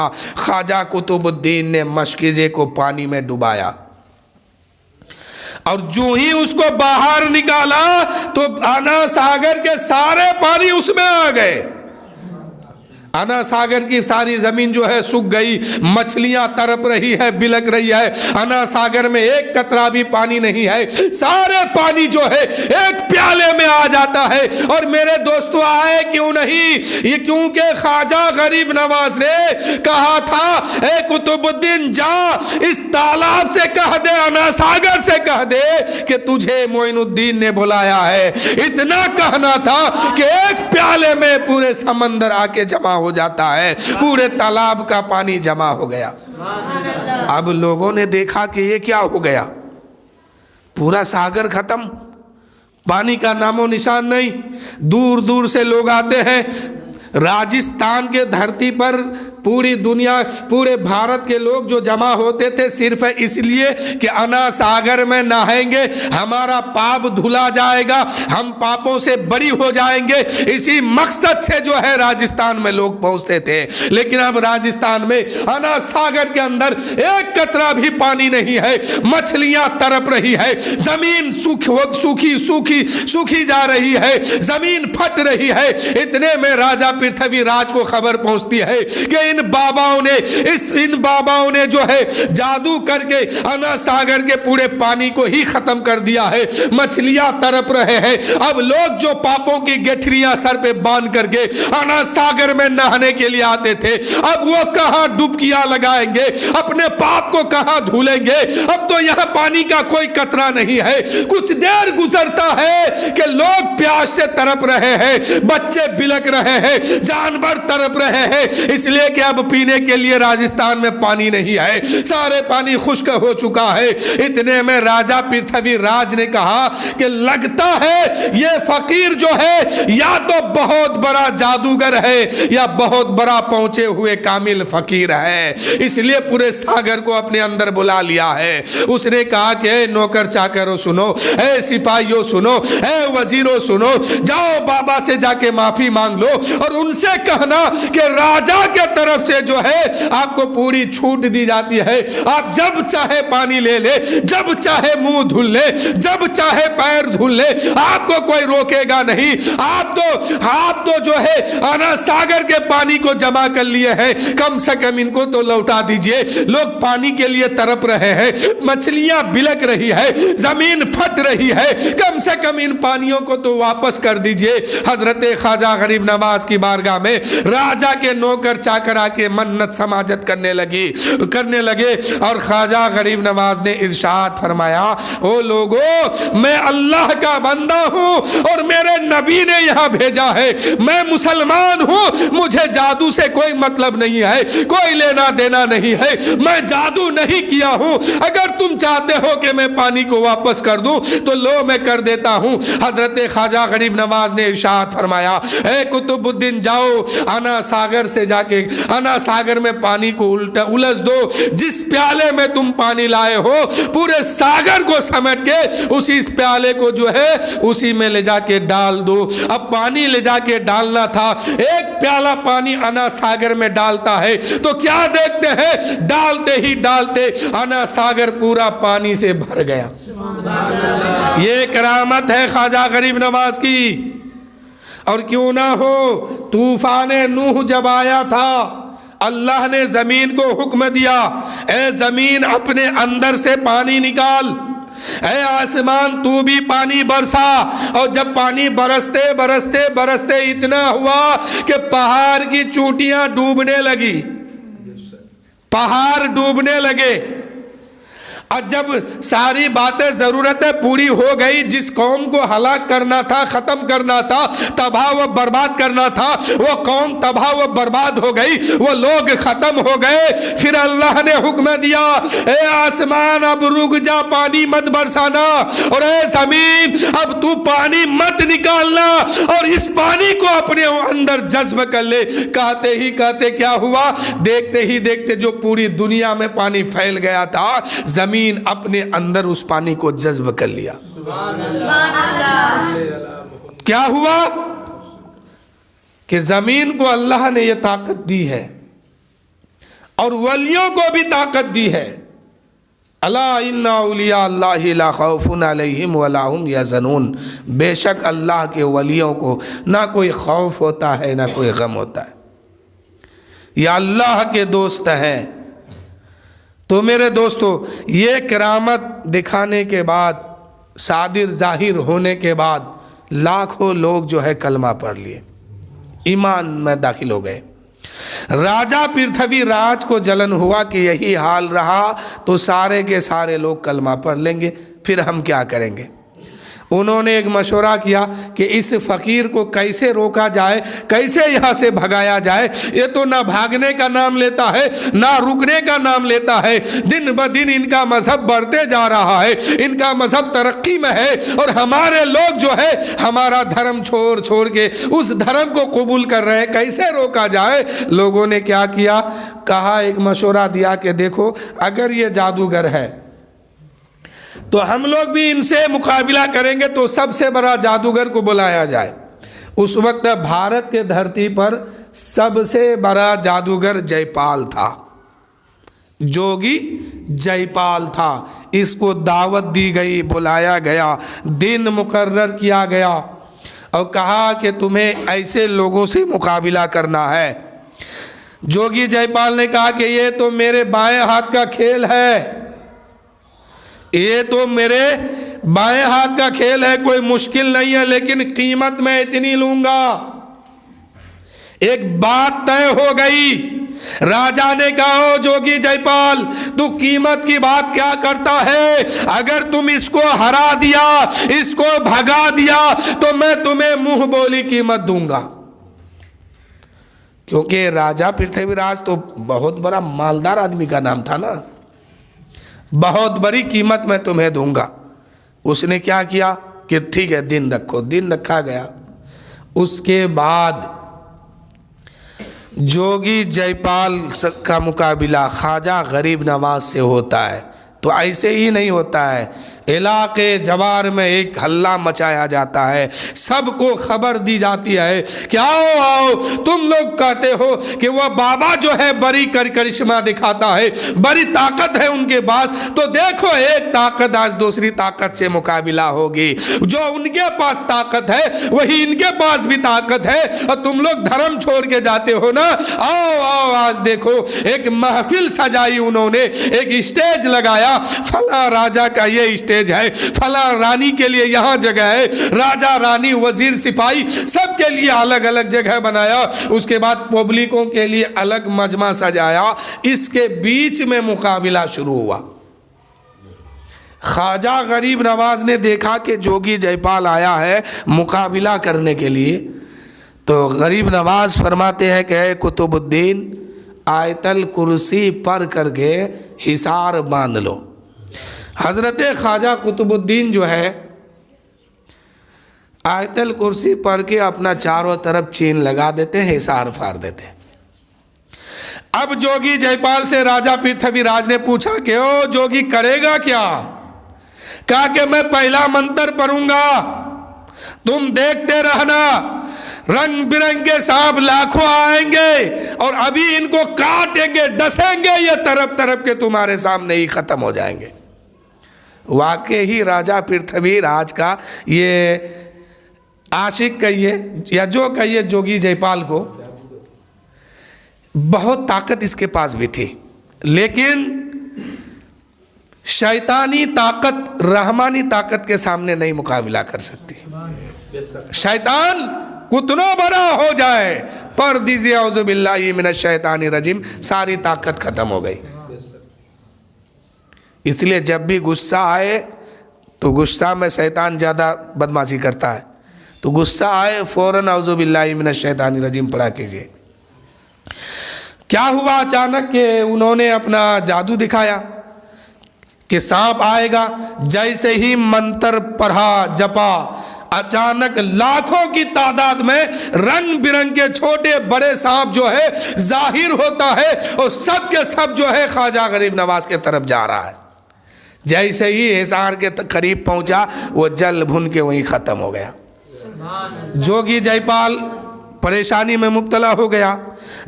ख्वाजा कुतुबुद्दीन ने मशकिज़े को पानी में डुबाया और जो ही उसको बाहर निकाला तो अना सागर के सारे पानी उसमें आ गए। अना सागर की सारी जमीन जो है सूख गई, मछलियां तड़प रही है, बिलक रही है। अना सागर में एक कतरा भी पानी नहीं है, सारे पानी जो है एक प्याले में आ जाता है। और मेरे दोस्तों आए क्यों नहीं, ये क्योंकि ख्वाजा गरीब नवाज ने कहा था ए कुतुबुद्दीन जा इस तालाब से कह दे, अना सागर से कह दे कि तुझे मोइनुद्दीन ने बुलाया है। इतना कहना था कि एक प्याले में पूरे समंदर आके जमा हो जाता है, पूरे तालाब का पानी जमा हो गया। अब लोगों ने देखा कि ये क्या हो गया, पूरा सागर खत्म, पानी का नामो निशान नहीं। दूर दूर से लोग आते हैं। राजस्थान के धरती पर पूरी दुनिया, पूरे भारत के लोग जो जमा होते थे सिर्फ इसलिए कि अना सागर में नहाएंगे, हमारा पाप धुला जाएगा, हम पापों से बरी हो जाएंगे, इसी मकसद से जो है राजस्थान में लोग पहुंचते थे। लेकिन अब राजस्थान में अना सागर के अंदर एक कतरा भी पानी नहीं है, मछलियां तड़प रही है, जमीन सूखी सूखी सूखी जा रही है, जमीन फट रही है। इतने में राजा पृथ्वीराज को खबर पहुंचती है कि इन बाबाओं ने जो है जादू करके अना सागर के पूरे पानी को ही खत्म कर दिया है, मछलियां तड़प रहे हैं। अब लोग जो पापों की गठरियां सर पे बांध करके अना सागर में नहाने के लिए आते थे, अब वो कहां डुबकियां लगाएंगे, अपने पाप को कहां धुलेंगे। अब तो यहां पानी का कोई कतरा नहीं है। कुछ देर गुजरता है कि लोग प्यास से तड़प रहे हैं, बच्चे बिलक रहे हैं, जानवर तड़प रहे हैं, इसलिए कि अब पीने के लिए राजस्थान में पानी नहीं है, सारे पानी खुश्क हो चुका है। इतने में राजा पृथ्वीराज ने कहा कि लगता है ये फकीर जो है या तो बहुत बड़ा जादूगर है या बहुत बड़ा पहुंचे हुए कामिल फकीर है, इसलिए पूरे सागर को अपने अंदर बुला लिया है। उसने कहा कि नौकर चाकरों सुनो, ए सिपाहियों सुनो, ए वजीरों सुनो, जाओ बाबा से जाके माफी मांग लो और उनसे कहना कि राजा के तरफ से जो है आपको पूरी छूट दी जाती है, आप जब चाहे पानी ले ले, जब चाहे मुंह धुल ले, जब चाहे पैर धुल ले, आपको कोई रोकेगा नहीं। आप तो जो है अना सागर के पानी को जमा कर लिए हैं, कम से कम इनको तो लौटा दीजिए। लोग पानी के लिए तड़प रहे हैं, मछलियां बिलक रही है, जमीन फट रही है, कम से कम इन पानियों को तो वापस कर दीजिए। हजरत ख्वाजा गरीब नवाज की बारगाह में राजा के नौकर चाकर आके मन्नत समाजत करने लगे और ख्वाजा गरीब नवाज ने इरशाद फरमाया, ओ लोगों मैं अल्लाह का बंदा हूं और मेरे नबी ने यहां भेजा है, मैं मुसलमान हूं, मुझे जादू से कोई मतलब नहीं है, कोई लेना देना नहीं है, मैं जादू नहीं किया हूं। अगर तुम चाहते हो कि मैं पानी को वापस कर दूं तो लो मैं कर देता हूं। हजरत ख्वाजा गरीब नवाज ने इरशाद फरमाया, ए कुतुबुद्दीन जाओ अना सागर से जाके अना सागर में पानी को उलझ दो, जिस प्याले में तुम पानी लाए हो पूरे सागर को समेट के उसी प्याले को जो है उसी में ले जाके डाल दो। अब पानी ले जाके डालना था, एक प्याला पानी अना सागर में डालता है तो क्या देखते हैं, डालते ही डालते अना सागर पूरा पानी से भर गया। ये करामत है ख्वाजा गरीब नवाज की। और क्यों ना हो, तूफान नूह जब आया था अल्लाह ने जमीन को हुक्म दिया, ए जमीन अपने अंदर से पानी निकाल, ए आसमान तू भी पानी बरसा। और जब पानी बरसते बरसते बरसते इतना हुआ कि पहाड़ की चोटियां डूबने लगी, पहाड़ डूबने लगे। और जब सारी बातें ज़रूरतें पूरी हो गई, जिस कौम को हलाक करना था, ख़त्म करना था, तबाह व बर्बाद करना था, वो कौम तबाह व बर्बाद हो गई, वो लोग ख़त्म हो गए। फिर अल्लाह ने हुक्म दिया, ए आसमान अब रुक जा, पानी मत बरसाना, और ए ज़मीन अब तू पानी मत निकालना और इस पानी को अपने अंदर जज्ब कर ले। कहते ही कहते क्या हुआ, देखते ही देखते जो पूरी दुनिया में पानी फैल गया था, ज़मीन अपने अंदर उस पानी को जज्ब कर लिया। क्या हुआ कि जमीन को अल्लाह ने यह ताकत दी है और वलियों को भी ताकत दी है। अला इन्ना औलिया अल्लाहि ला खौफुन अलैहिम वला हुम यहज़नून, बेशक अल्लाह के वलियों को ना कोई खौफ होता है ना कोई गम होता है। या अल्लाह के दोस्त हैं। तो मेरे दोस्तों, ये करामत दिखाने के बाद, सादिर जाहिर होने के बाद लाखों लोग जो है कलमा पढ़ लिए, ईमान में दाखिल हो गए। राजा पृथ्वीराज को जलन हुआ कि यही हाल रहा तो सारे के सारे लोग कलमा पढ़ लेंगे, फिर हम क्या करेंगे। उन्होंने एक मशवरा किया कि इस फ़कीर को कैसे रोका जाए, कैसे यहाँ से भगाया जाए। ये तो ना भागने का नाम लेता है ना रुकने का नाम लेता है। दिन ब दिन इनका मजहब बढ़ते जा रहा है, इनका मजहब तरक्की में है, और हमारे लोग जो है हमारा धर्म छोड़ छोड़ के उस धर्म को कबूल कर रहे हैं, कैसे रोका जाए। लोगों ने क्या किया, कहा, एक मशवरा दिया कि देखो, अगर ये जादूगर है तो हम लोग भी इनसे मुकाबला करेंगे, तो सबसे बड़ा जादूगर को बुलाया जाए। उस वक्त भारत के धरती पर सबसे बड़ा जादूगर जयपाल था, जोगी जयपाल था। इसको दावत दी गई, बुलाया गया, दिन मुकर्रर किया गया और कहा कि तुम्हें ऐसे लोगों से मुकाबला करना है। जोगी जयपाल ने कहा कि ये तो मेरे बाएं हाथ का खेल है, ये तो मेरे बाएं हाथ का खेल है, कोई मुश्किल नहीं है, लेकिन कीमत मैं इतनी लूंगा। एक बात तय हो गई। राजा ने कहा, ओ जोगी जयपाल, तू कीमत की बात क्या करता है? अगर तुम इसको हरा दिया, इसको भगा दिया, तो मैं तुम्हें मुंह बोली कीमत दूंगा। क्योंकि राजा पृथ्वीराज तो बहुत बड़ा मालदार आदमी का नाम था ना, बहुत बड़ी कीमत मैं तुम्हें दूंगा। उसने क्या किया कि ठीक है, दिन रखो। दिन रखा गया। उसके बाद जोगी जयपाल का मुकाबला ख्वाजा गरीब नवाज से होता है। तो ऐसे ही नहीं होता है, इलाके जवार में एक हल्ला मचाया जाता है, सबको खबर दी जाती है कि आओ आओ, तुम लोग कहते हो कि वह बाबा जो है बड़ी करिश्मा दिखाता है, बड़ी ताकत है उनके पास, तो देखो एक ताकत आज दूसरी ताकत से मुकाबला होगी। जो उनके पास ताकत है वही इनके पास भी ताकत है, और तुम लोग धर्म छोड़ के जाते हो ना। आओ आओ, आज देखो, एक महफिल सजाई उन्होंने, एक स्टेज लगाया, फला राजा का ये स्टेज है, फला रानी के लिए यहाँ जगह है, राजा रानी वजीर सिपाही सबके लिए अलग अलग जगह बनाया। उसके बाद पब्लिकों के लिए अलग मजमा सजाया। इसके बीच में मुकाबला शुरू हुआ। ख्वाजा गरीब नवाज ने देखा कि जोगी जयपाल आया है मुकाबला करने के लिए, तो गरीब नवाज फरमाते हैं कि कुतुबुद्दीन, आयतल कुर्सी पढ़ करके हिसार बांध लो। हजरत ख्वाजा कुतुबुद्दीन जो है आयतल कुर्सी पढ़ के अपना चारों तरफ चीन लगा देते हैं, हिसार फाड़ देते हैं। अब जोगी जयपाल से राजा पृथ्वीराज ने पूछा कि ओ जोगी, करेगा क्या? कहा कि मैं पहला मंत्र पढ़ूंगा, तुम देखते रहना, रंग बिरंगे सांप लाखों आएंगे और अभी इनको काटेंगे, डसेंगे, ये तरफ तरफ के तुम्हारे सामने ही खत्म हो जाएंगे। वाकई ही राजा पृथ्वीराज का ये आशिक कहिए या जो कहिए, जोगी जयपाल को बहुत ताकत इसके पास भी थी, लेकिन शैतानी ताकत रहमानी ताकत के सामने नहीं मुकाबला कर सकती। शैतान कितना बड़ा हो जाए, पर दीजिए औज़ु बिल्लाहि मिनश शैतानि रजीम, सारी ताकत खत्म हो गई। इसलिए जब भी गुस्सा आए, तो गुस्सा में शैतान ज़्यादा बदमाशी करता है, तो गुस्सा आए फौरन औज़ु बिल्लाहि मिनश शैतानि रजीम पढ़ा कीजिए। क्या हुआ, अचानक के उन्होंने अपना जादू दिखाया कि सांप आएगा। जैसे ही मंत्र पढ़ा, जपा, अचानक लाखों की तादाद में रंग बिरंग के छोटे बड़े सांप जो है जाहिर होता है, और सब के सब जो है ख्वाजा गरीब नवाज के तरफ जा रहा है। जैसे ही हिसार के करीब पहुंचा, वो जल भुन के वहीं खत्म हो गया। जोगी जयपाल परेशानी में मुब्तला हो गया।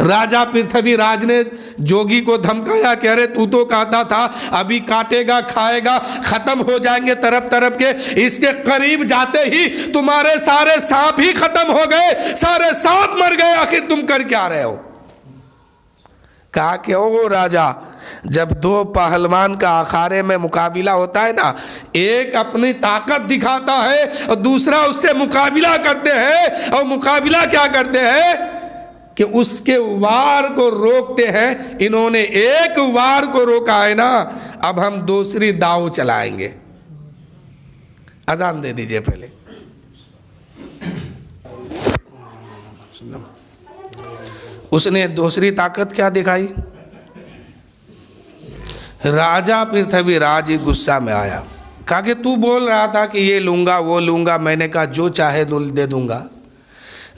राजा पृथ्वीराज ने जोगी को धमकाया कि अरे तू तो कहता था अभी काटेगा खाएगा खत्म हो जाएंगे तरफ तरफ के, इसके करीब जाते ही तुम्हारे सारे सांप ही खत्म हो गए, सारे सांप मर गए, आखिर तुम कर क्या रहे हो। कहा कि ओ राजा, जब दो पहलवान का अखाड़े में मुकाबला होता है ना, एक अपनी ताकत दिखाता है और दूसरा उससे मुकाबला करते हैं, और मुकाबला क्या करते हैं कि उसके वार को रोकते हैं। इन्होंने एक वार को रोका है ना, अब हम दूसरी दाव चलाएंगे। अजान दे दीजिए पहले। उसने दूसरी ताकत क्या दिखाई? राजा पृथ्वीराज गुस्सा में आया, कहा कि तू बोल रहा था कि ये लूँगा वो लूँगा, मैंने कहा जो चाहे दे दूँगा,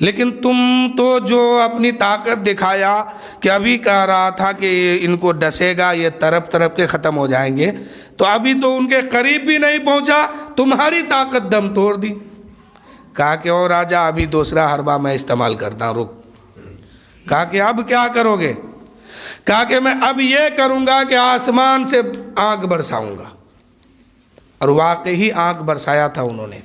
लेकिन तुम तो जो अपनी ताकत दिखाया कि अभी कह रहा था कि इनको डसेगा, ये तरफ तरफ के ख़त्म हो जाएंगे, तो अभी तो उनके करीब भी नहीं पहुँचा, तुम्हारी ताकत दम तोड़ दी। कहा कि ओ राजा, अभी दूसरा हरबा मैं इस्तेमाल करता हूँ, रुक। कहा कि अब क्या करोगे? कहा कि मैं अब ये करूँगा कि आसमान से आग बरसाऊँगा। और वाकई आग बरसाया था उन्होंने।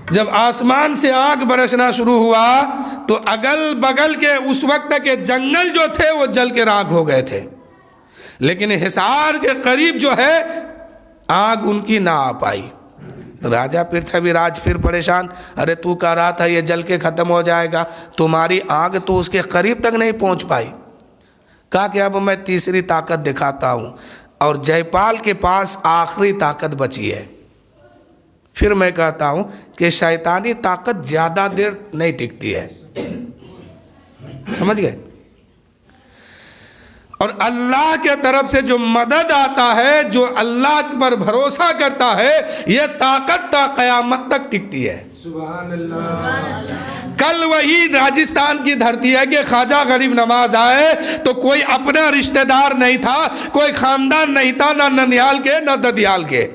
जब आसमान से आग बरसना शुरू हुआ तो अगल बगल के उस वक्त के जंगल जो थे वो जल के राख हो गए थे, लेकिन हिसार के करीब जो है आग उनकी ना आ पाई। राजा पृथ्वीराज फिर परेशान, अरे तू कह रहा था ये जल के ख़त्म हो जाएगा, तुम्हारी आग तो उसके करीब तक नहीं पहुंच पाई। कहा कि अब मैं तीसरी ताकत दिखाता हूँ, और जयपाल के पास आखिरी ताकत बची है। फिर मैं कहता हूँ कि शैतानी ताकत ज़्यादा देर नहीं टिकती है, समझ गए। और अल्लाह के तरफ से जो मदद आता है, जो अल्लाह पर भरोसा करता है, यह ताकत क़यामत तक टिकती है। सुभान अल्लाह। कल वही राजस्थान की धरती है कि ख्वाजा गरीब नवाज आए तो कोई अपना रिश्तेदार नहीं था, कोई खानदान नहीं था, ना ननिहाल के ना ददियाल के,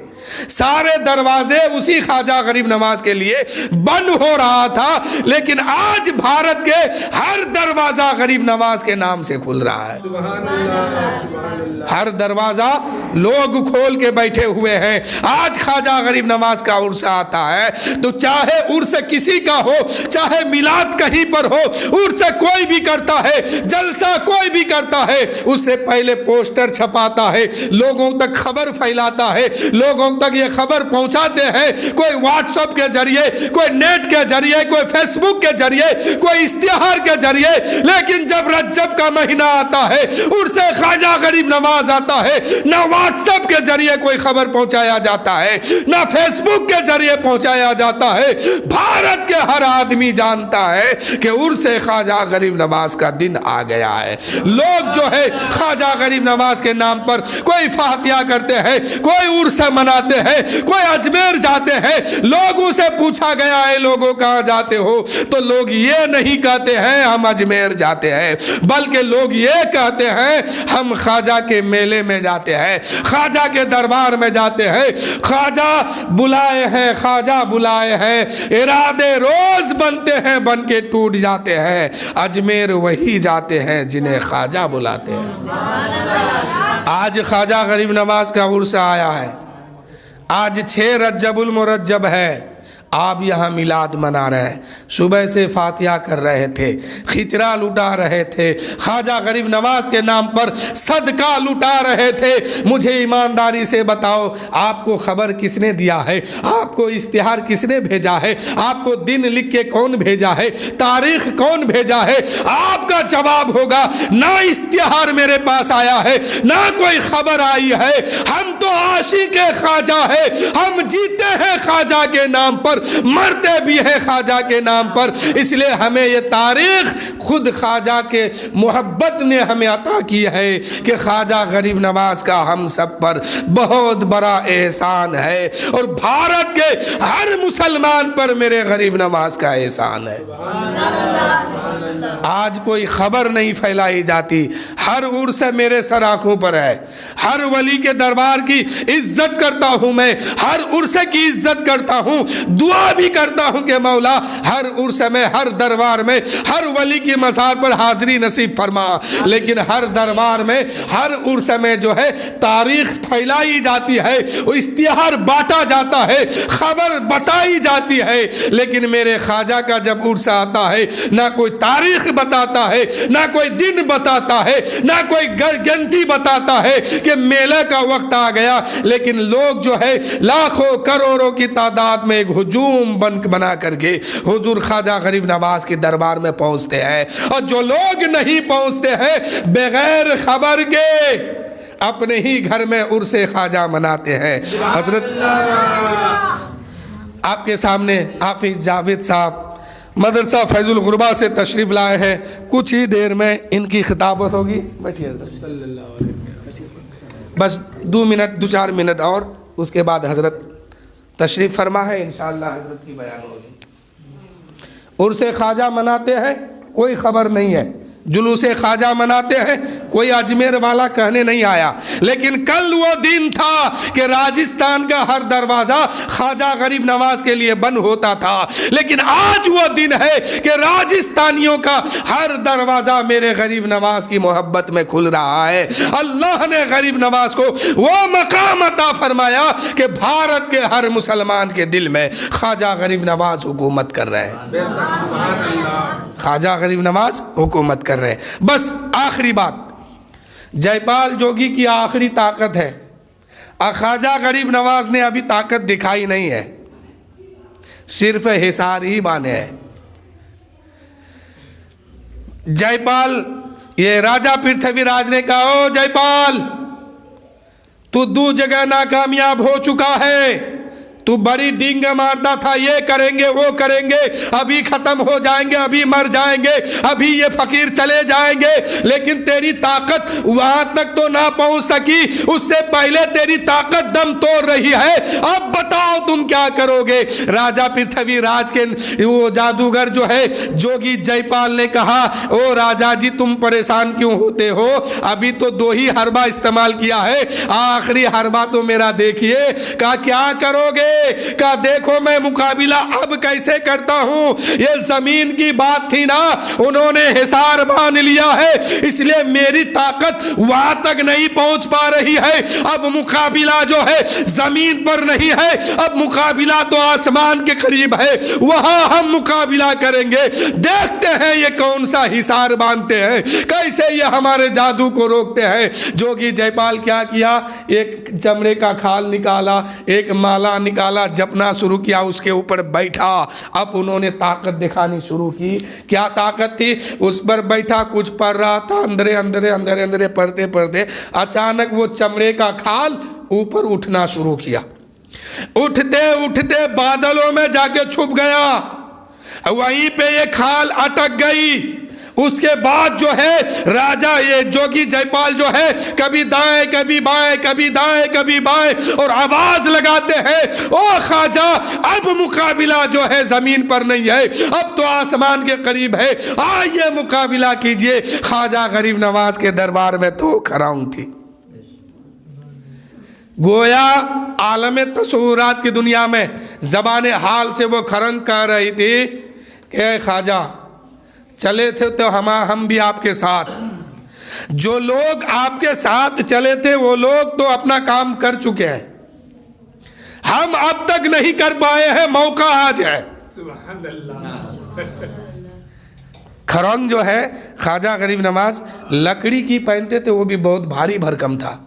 सारे दरवाजे उसी ख्वाजा गरीब नवाज के लिए बंद हो रहा था। लेकिन आज भारत के हर दरवाजा गरीब नवाज के नाम से खुल रहा है। सुभान अल्लाह। हर दरवाजा लोग खोल के बैठे हुए हैं। आज ख्वाजा गरीब नवाज का उर्स आता है तो चाहे उर्स किसी का हो, चाहे मिलाद कहीं पर हो, उर्स कोई भी करता है, जलसा कोई भी करता है, उससे पहले पोस्टर छपाता है, लोगों तक खबर फैलाता है, लोगों तक ये खबर पहुंचाते हैं, कोई व्हाट्सएप के जरिए, कोई नेट के जरिए, कोई फेसबुक के जरिए, कोई इश्तिहार के जरिए। लेकिन जब रज्जब का महीना आता है, उर्से ख्वाजा गरीब नवाज आता है, ना व्हाट्सएप के जरिए कोई खबर पहुंचाया जाता है, ना फेसबुक के जरिए पहुंचाया जाता है। भारत के हर आदमी जानता है कि उर्से ख्वाजा गरीब नवाज का दिन आ गया है। लोग जो है ख्वाजा गरीब नवाज के नाम पर कोई फातिया करते हैं, कोई उर्स मनाते हैं, कोई अजमेर जाते हैं। लोगों से पूछा गया है, लोगों कहाँ जाते हो, तो लोग ये नहीं कहते हैं हम अजमेर जाते हैं, बल्कि लोग ये कहते हैं हम ख्वाजा के मेले में जाते हैं, ख्वाजा के दरबार में जाते हैं। ख्वाजा बुलाए हैं, ख्वाजा बुलाए हैं, इरादे रोज बनते हैं, बन के टूट जाते हैं। अजमेर वही जाते हैं जिन्हें ख्वाजा बुलाते हैं। आज ख्वाजा गरीब नवाज का उर्स आया है। आज 6 रज्जबुल मुरज्जब है, आप यहाँ मिलाद मना रहे हैं। सुबह से फातिहा कर रहे थे, खिचरा लुटा रहे थे, ख्वाजा गरीब नवाज के नाम पर सदका लुटा रहे थे। मुझे ईमानदारी से बताओ, आपको खबर किसने दिया है? आपको इश्तिहार किसने भेजा है? आपको दिन लिख के कौन भेजा है? तारीख कौन भेजा है? आपका जवाब होगा ना इश्तिहार मेरे पास आया है, ना कोई खबर आई है। हम तो आशिक ख्वाजा है, हम जीते हैं ख्वाजा के नाम पर, मरते भी है ख्वाजा के नाम पर। इसलिए हमें ये तारीख खुद ख्वाजा के मोहब्बत ने हमें अता की है कि ख्वाजा गरीब नवाज का हम सब पर बहुत बड़ा एहसान है, और भारत के हर मुसलमान पर मेरे गरीब नवाज का एहसान है। आज कोई खबर नहीं फैलाई जाती, हर उर्स मेरे सर आंखों पर है। हर वली के दरबार की इज्जत करता हूँ मैं, हर उर्स की इज्जत करता हूँ, दुआ भी करता हूँ कि मौला हर उर्स में, हर दरबार में, हर वली की मज़ार पर हाजिरी नसीब फरमा। लेकिन हर दरबार में, हर उर्स में जो है तारीख फैलाई जाती है, इश्तिहार बांटा जाता है, खबर बताई जाती है। लेकिन मेरे ख्वाजा का जब उर्स आता है, ना कोई तारीख बताता है, ना कोई दिन बताता है, ना कोई गिनती बताता है कि मेले का वक्त आ गया। लेकिन लोग जो है लाखों करोड़ों की तादाद में एक हुजूम बना करके हुजूर ख्वाजा गरीब नवाज के दरबार में पहुंचते हैं। और जो लोग नहीं पहुंचते हैं बगैर खबर के अपने ही घर में उर्से ख्वाजा मनाते हैं। हजरत आपके सामने हाफिज जावेद साहब मदरसा फैजुल गुरबा से तशरीफ़ लाए हैं। कुछ ही देर में इनकी खिताबत होगी। बैठिए बस 2-4 मिनट और उसके बाद हजरत तशरीफ़ फरमा है, इंशाअल्लाह हजरत की बयान होगी। उर्से ख्वाजा मनाते हैं, कोई ख़बर नहीं है। जुलूसे ख्वाजा मनाते हैं, कोई अजमेर वाला कहने नहीं आया। लेकिन कल वो दिन था कि राजस्थान का हर दरवाज़ा ख्वाजा गरीब नवाज के लिए बंद होता था। लेकिन आज वो दिन है कि राजस्थानियों का हर दरवाज़ा मेरे गरीब नवाज की मोहब्बत में खुल रहा है। अल्लाह ने गरीब नवाज को वो मकाम अता फरमाया कि भारत के हर मुसलमान के दिल में ख्वाजा गरीब नवाज हुकूमत कर रहे हैं। ख्वाजा गरीब नवाज हुकूमत कर रहे हैं। बस आखिरी बात, जयपाल जोगी की आखिरी ताकत है। ख्वाजा गरीब नवाज ने अभी ताकत दिखाई नहीं है, सिर्फ हिसार ही बाने हैं। जयपाल, ये राजा पृथ्वीराज ने कहा, ओ जयपाल तू 2 जगह नाकामयाब हो चुका है, तू बड़ी डींग मारता था, ये करेंगे वो करेंगे, अभी खत्म हो जाएंगे, अभी मर जाएंगे, अभी ये फकीर चले जाएंगे। लेकिन तेरी ताकत वहां तक तो ना पहुंच सकी, उससे पहले तेरी ताकत दम तोड़ रही है। अब बताओ तुम क्या करोगे। राजा पृथ्वीराज के वो जादूगर जो है जोगी जयपाल ने कहा, ओ राजा जी तुम परेशान क्यों होते हो, अभी तो 2 ही हरबा इस्तेमाल किया है, आखिरी हरबा तो मेरा देखिए। कहा क्या करोगे, का देखो मैं मुकाबिला अब कैसे करता हूं। ये जमीन की बात थी ना, उन्होंने हिसार बांध लिया है, इसलिए मेरी ताकत वहां तक नहीं पहुंच पा रही है। अब मुकाबिला जो है जमीन पर नहीं है, अब मुकाबिला तो आसमान के करीब है, वहां हम मुकाबिला करेंगे। देखते हैं ये कौन सा हिसार बांधते हैं, कैसे ये हमारे जादू को रोकते हैं। जोगी जयपाल क्या किया, एक चमड़े का खाल निकाला, एक माला निकाला, जपना शुरू किया, उसके ऊपर बैठा। अब उन्होंने ताकत दिखानी शुरू की। क्या ताकत थी, उस पर बैठा, कुछ पढ़ रहा था, अंदरे अंदरे अंदरे अंदरे पढ़ते पढ़ते अचानक वो चमड़े का खाल ऊपर उठना शुरू किया। उठते उठते बादलों में जाके छुप गया, वहीं पे ये खाल अटक गई। उसके बाद जो है राजा ये जोगी जयपाल जो है कभी दाएं कभी बाएं, कभी दाएं कभी बाएं, और आवाज लगाते हैं, ओ ख्वाजा अब मुकाबिला जो है जमीन पर नहीं है, अब तो आसमान के करीब है, आइए मुकाबिला कीजिए। ख्वाजा गरीब नवाज के दरबार में तो खराऊं थी। गोया आलम तस्वुरात की दुनिया में जबान हाल से वो खरंग कर रही थी कि ख्वाजा चले थे तो हम भी आपके साथ, जो लोग आपके साथ चले थे वो लोग तो अपना काम कर चुके हैं, हम अब तक नहीं कर पाए हैं, मौका आज है। खरंग जो है ख्वाजा गरीब नवाज लकड़ी की पहनते थे, वो भी बहुत भारी भरकम था।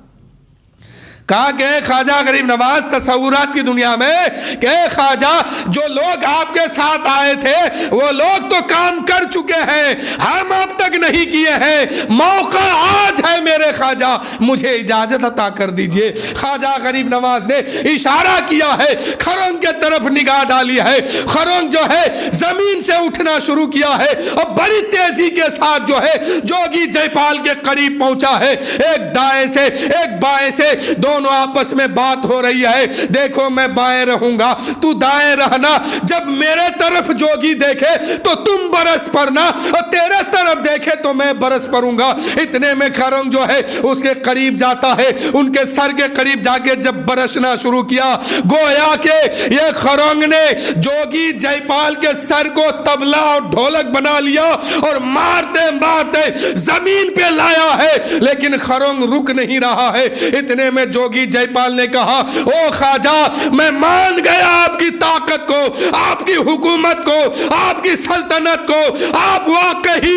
कहा कि ख्वाजा गरीब नवाज तस्वुरात की दुनिया में कि ख्वाजा जो लोग आपके साथ आए थे वो लोग तो काम कर चुके हैं, हम अब तक नहीं किए हैं, मौका आज है मेरे ख्वाजा, मुझे इजाजत अता कर दीजिए। ख्वाजा गरीब नवाज ने इशारा किया है, खरंग के तरफ निगाह डाली है, खरंग जो है जमीन से उठना शुरू किया है और बड़ी तेजी के साथ जो है जोगी जयपाल के करीब पहुंचा है। एक दाएं से एक बाएं से दोनों दोनों आपस में बात हो रही है, देखो मैं बाएं रहूंगा, तू दाएं रहना, जब मेरे तरफ जोगी देखे तो तुम बरस पड़ना और तेरे तरफ देखे तो मैं बरस पड़ूंगा। इतने में खरंग जो है उसके करीब जाता है, उनके सर के करीब जाके जब बरसना शुरू किया, गोया के ये खरंग ने जोगी जयपाल के सर को तबला और ढोलक बना लिया और मारते मारते जमीन पे लाया है, लेकिन खरंग रुक नहीं रहा है। इतने में जोगी जयपाल ने कहा, ओ ख्वाजा, मैं मान गया आपकी ताकत को, आपकी हुकूमत को, आपकी सल्तनत को, आप वाकई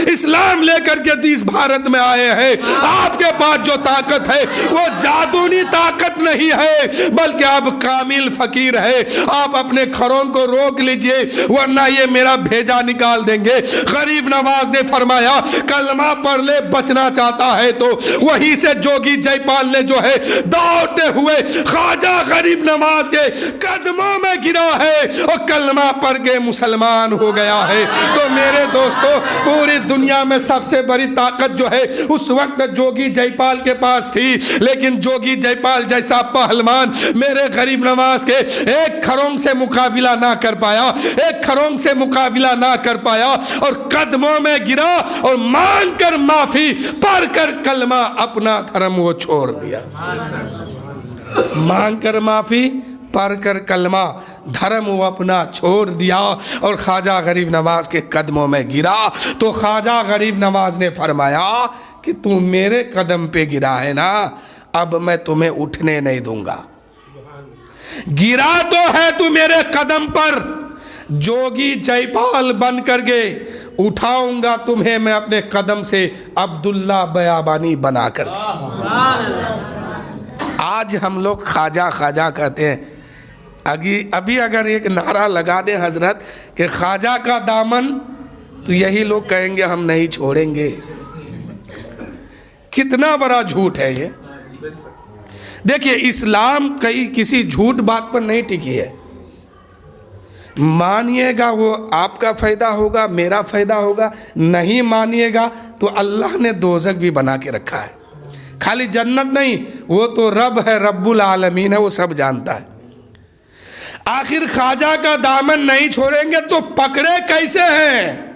इस्लाम लेकर के इस भारत में आए हैं। आपके पास जो ताकत है वो जादूनी ताकत नहीं है, बल्कि आप कामिल फकीर है। आप अपने खरंग को रोक लीजिए वरना ये मेरा भेजा निकाल देंगे। गरीब नवाज ने फरमाया, कलमा पढ़ ले, बचना चाहता है तो। वहीं से जोगी जयपाल ने जो है दौड़ते हुए ख्वाजा गरीब नवाज के कदमों में गिरा है और कलमा पढ़ के मुसलमान हो गया है। तो मेरे दोस्तों, पूरी दुनिया में सबसे बड़ी ताकत जो है उस वक्त जोगी जयपाल के पास थी, लेकिन जोगी जयपाल जैसा पहलवान मेरे गरीब नवाज के एक खरंग से मुकाबला ना कर पाया, एक खरंग से मुकाबला ना कर पाया और कदमों में गिरा और मांग कर माफी पढ़ कर कलमा अपना धर्म वो छोड़ दिया। मांग कर माफी पढ़कर कलमा धर्म वो अपना छोड़ दिया और ख्वाजा गरीब नवाज के कदमों में गिरा। तो ख्वाजा गरीब नवाज ने फरमाया कि तू मेरे कदम पे गिरा है ना, अब मैं तुम्हें उठने नहीं दूंगा। गिरा तो है तू मेरे कदम पर, जोगी जयपाल बन कर गए, उठाऊंगा तुम्हें मैं अपने कदम से अब्दुल्ला बयाबानी बना कर। आज हम लोग ख्वाजा ख्वाजा कहते हैं, अभी अगर एक नारा लगा दे हजरत कि ख्वाजा का दामन, तो यही लोग कहेंगे हम नहीं छोड़ेंगे। कितना बड़ा झूठ है ये। देखिए, इस्लाम कहीं किसी झूठ बात पर नहीं टिकी है। मानिएगा वो आपका फ़ायदा होगा, मेरा फ़ायदा होगा, नहीं मानिएगा तो अल्लाह ने दोज़ख भी बना के रखा है। खाली जन्नत नहीं, वो तो रब है, रब्बुल आलमीन है, वो सब जानता है। आखिर ख्वाजा का दामन नहीं छोड़ेंगे तो पकड़े कैसे हैं?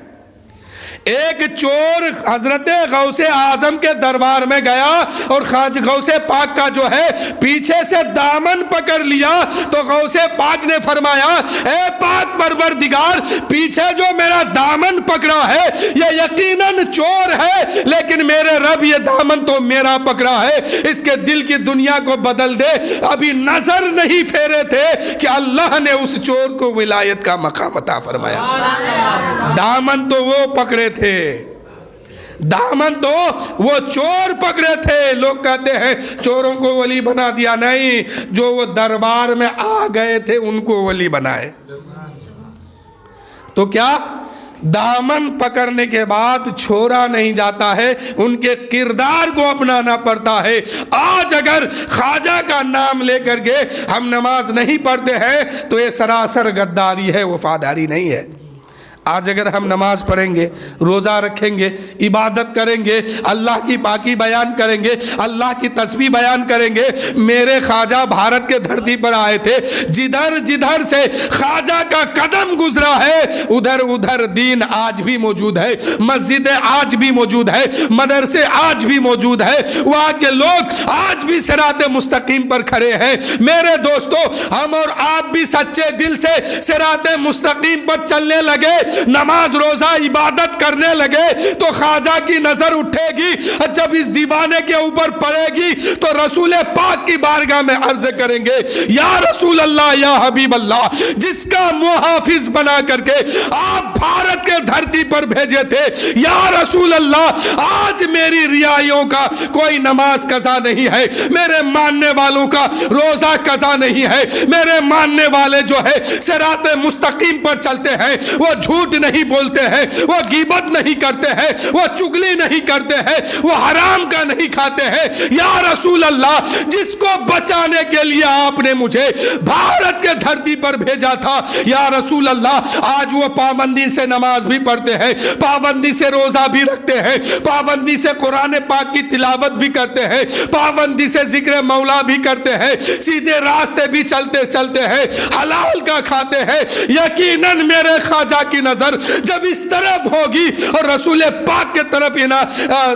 एक चोर हजरत गौसे आजम के दरबार में गया और गौसे पाक का जो है पीछे से दामन पकड़ लिया, तो गौसे पाक ने फरमाया, ए पाक परवरदिगार, पीछे जो मेरा दामन पकड़ा है ये यकीनन चोर है, लेकिन मेरे रब ये दामन तो मेरा पकड़ा है, इसके दिल की दुनिया को बदल दे। अभी नजर नहीं फेरे थे कि अल्लाह ने उस चोर को विलायत का मकाम अता फरमाया। दामन तो वो पकड़े थे, दामन तो वो चोर पकड़े थे। लोग कहते हैं चोरों को वली बना दिया, नहीं, जो वो दरबार में आ गए थे उनको वली बनाए। तो क्या दामन पकड़ने के बाद छोड़ा नहीं जाता है, उनके किरदार को अपनाना पड़ता है। आज अगर ख्वाजा का नाम लेकर के हम नमाज नहीं पढ़ते हैं तो ये सरासर गद्दारी है, वफादारी नहीं है। आज अगर हम नमाज पढ़ेंगे, रोज़ा रखेंगे, इबादत करेंगे, अल्लाह की पाकी बयान करेंगे, अल्लाह की तस्बीह बयान करेंगे। मेरे ख्वाजा भारत के धरती पर आए थे, जिधर जिधर से ख्वाजा का कदम गुजरा है उधर उधर दीन आज भी मौजूद है, मस्जिदें आज भी मौजूद है, मदरसे आज भी मौजूद है, वहाँ के लोग आज भी सिराते मुस्तकीम पर खड़े हैं। मेरे दोस्तों, हम और आप भी सच्चे दिल से सिराते मुस्तकीम पर चलने लगे, नमाज रोजा इबादत करने लगे तो ख्वाजा की नजर उठेगी। जब इस दीवाने के ऊपर पड़ेगी तो रसूल पाक की बारगाह में अर्ज करेंगे, या रसूल अल्लाह, या हबीब अल्लाह, जिसका मुहाफिज बना करके आप भारत के धरती पर भेजे थे, या रसूल अल्लाह, आज मेरी रियाइयों का कोई नमाज कज़ा नहीं है, मेरे मानने वालों का रोजा कज़ा नहीं है, मेरे मानने वाले जो है सिराते मुस्तकीम पर चलते हैं, वो झूठ झूठ नहीं बोलते हैं, वो गीबत नहीं करते हैं, वो चुगली नहीं करते हैं, वो हराम का नहीं खाते हैं। या रसूल अल्लाह, जिसको बचाने के लिए आपने मुझे भारत के धरती पर भेजा था, या रसूल अल्लाह, आज वो पाबंदी से नमाज भी पढ़ते हैं, पाबंदी से रोजा भी रखते हैं, पाबंदी से कुरान पाक की तिलावत भी करते हैं, पाबंदी से जिक्र मौला भी करते हैं, सीधे रास्ते भी चलते चलते हैं, हलाल का खाते हैं। यकीनन मेरे ख्वाजा की नजर जब इस तरफ होगी और रसूल पाक के तरफ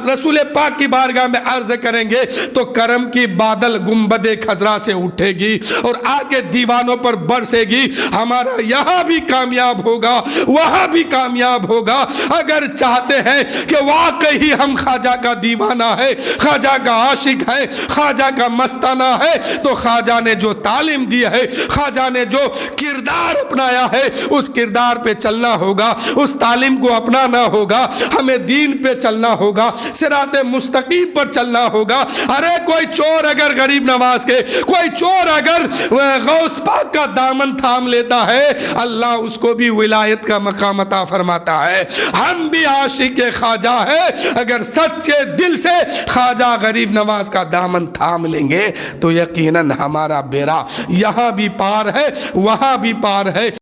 रसूल पाक की बारगाह में अर्ज करेंगे, तो करम की बादल गुंबदे खजरा से उठेगी और आके दीवानों पर बरसेगी। हमारा यहां भी कामयाब होगा, वहां भी कामयाब होगा। अगर चाहते हैं कि वाकई हम ख्वाजा का दीवाना है, ख्वाजा का आशिक है, ख्वाजा का मस्ताना है, तो ख्वाजा ने जो तालीम दी है, ख्वाजा ने जो किरदार अपनाया है, उस किरदार पे चलना होगा, उस तालीम को अपनाना होगा। हमें दीन पे चलना होगा, सिराते मुस्तकीम पर चलना होगा। अरे कोई चोर अगर गरीब नवाज के, कोई चोर अगर गौस पाक का दामन थाम लेता है, अल्लाह उसको भी विलायत का मकाम अता फरमाता है। हम भी आशिक ख्वाजा है, अगर सच्चे दिल से ख्वाजा गरीब नवाज का दामन थाम लेंगे तो यकीनन हमारा बेड़ा यहां भी पार है, वहां भी पार है।